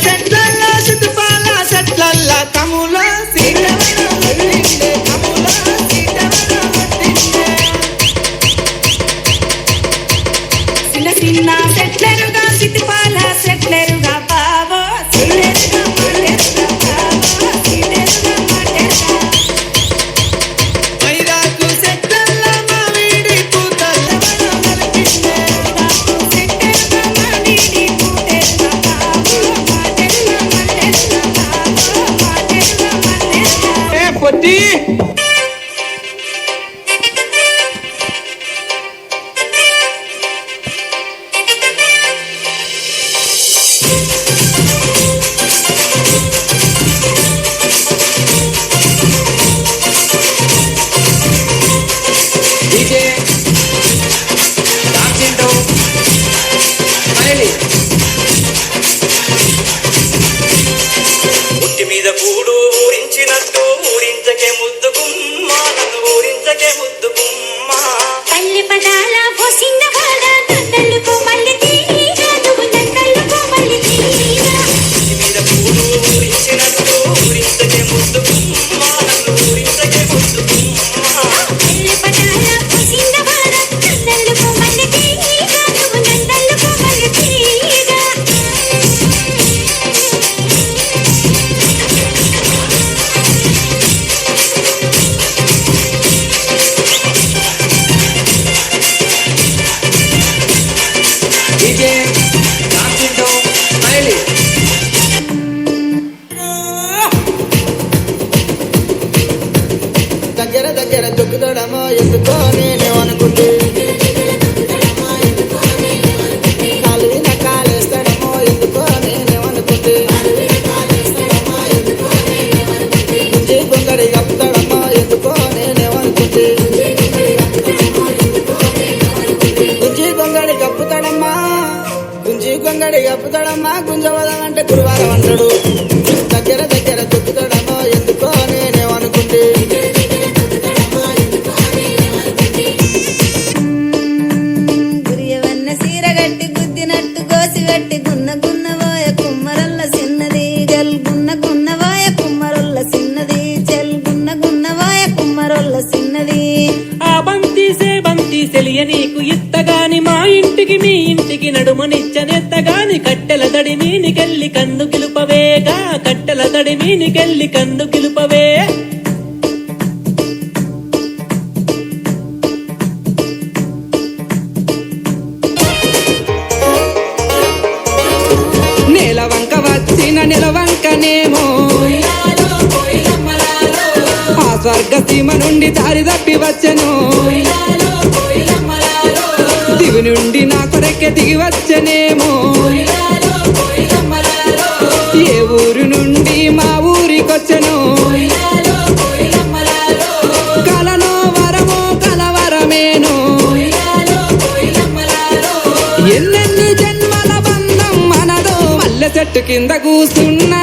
చెట్లల్ల చుట్టుపాల చెట్లల్ల కముల సీతవన వట్టిండే కముల సీతవన వట్టిండే చిన్న చిన్న చెట్లరుగా సిటిపాల చెట్లరుగా బావో సీడెరుగా మాటెరుగా బావో సీడెరుగా మాటెరుగా మైదాకు చెట్లల్ల మామిడి పూతల్లవన వట్టిండే చెట్టెరుగా మామిడి పూటెరుగా బావో మాటెరుగా మాటెరుగా బావో మాటెరుగా మాటెరుగా ఏ పొట్టి ముట్టి మీద కూడు ఊరించినట్టు ఊరించకే ముద్దు గుమ్మ నన్ను ఊరించకే ముద్దు గుమ్మ పల్లె పదాల పోసిన వాడ దండలుకో మళ్ళీ తీరా నువ్వు దండలుకో మళ్ళీ తీరా ముట్టి మీద కూడు ఊరించినట్టు ఊరించకే ముద్దు గుమ్మ నన్ను ఊరించకే ముద్దు గుమ్మ పల్లె పదాల పోసిన వాడ దండలుకో మళ్ళీ తీరా నువ్వు దండలుకో మళ్ళీ తీరా డీజే డాన్సింటో స్మైలీ దగ్గర దగ్గర దొక్కుతాడమో ఎందుకో నేనేమనుకుంటే కాలు విన కాలేస్తాడమో ఎందుకో నేనేమనుకుంటే గుంజి గుంగడి కప్పుతాడమో ఎందుకో నేనేమనుకుంటే గుంజి గొంగడి కప్పుతాడమ్మా గుంజి గొంగడి కప్పుతాడమ్మా గుంజవదమంటే గురువారం అంటాడు దగ్గర దగ్గర దొక్కుతాడమో ఎందుకో నేనేమనుకుంటే గురియవన్న సీరగట్టి గుద్దినట్టు గోసిగట్టి గున్న గున్నవాయ కుమ్మరల్ల సిన్నది జల్ గున్న గున్నవాయ కుమ్మరొల్ల సిన్నది జల్ గున్న గున్నవాయ కుమ్మరొల్ల సిన్నది ఆ బంతి సెలియ నీకు ఇత్తగాని మా ఇంటికి మీ ఇంటికి నడుమనిచ్చనెత్తగాని కట్టెల దడి మీనికెళ్ళి కందు కిలుపవేగా కట్టెల దడి మీనికెళ్ళి కందు కిలుపవే నెలవంక వచ్చిన నెలవంకనేమో ఆ స్వర్గ సీమ నుండి దారి తప్పి వచ్చెను దివి నుండి నా కొరకే దిగి వచ్చనేమో ఏ ఊరు నుండి మా ఊరికొచ్చెను కలనో వరమో కలవరమేను ఎన్నెన్ని జన్మల బంధం మనదో మల్లె చెట్టు కింద కూసున్నా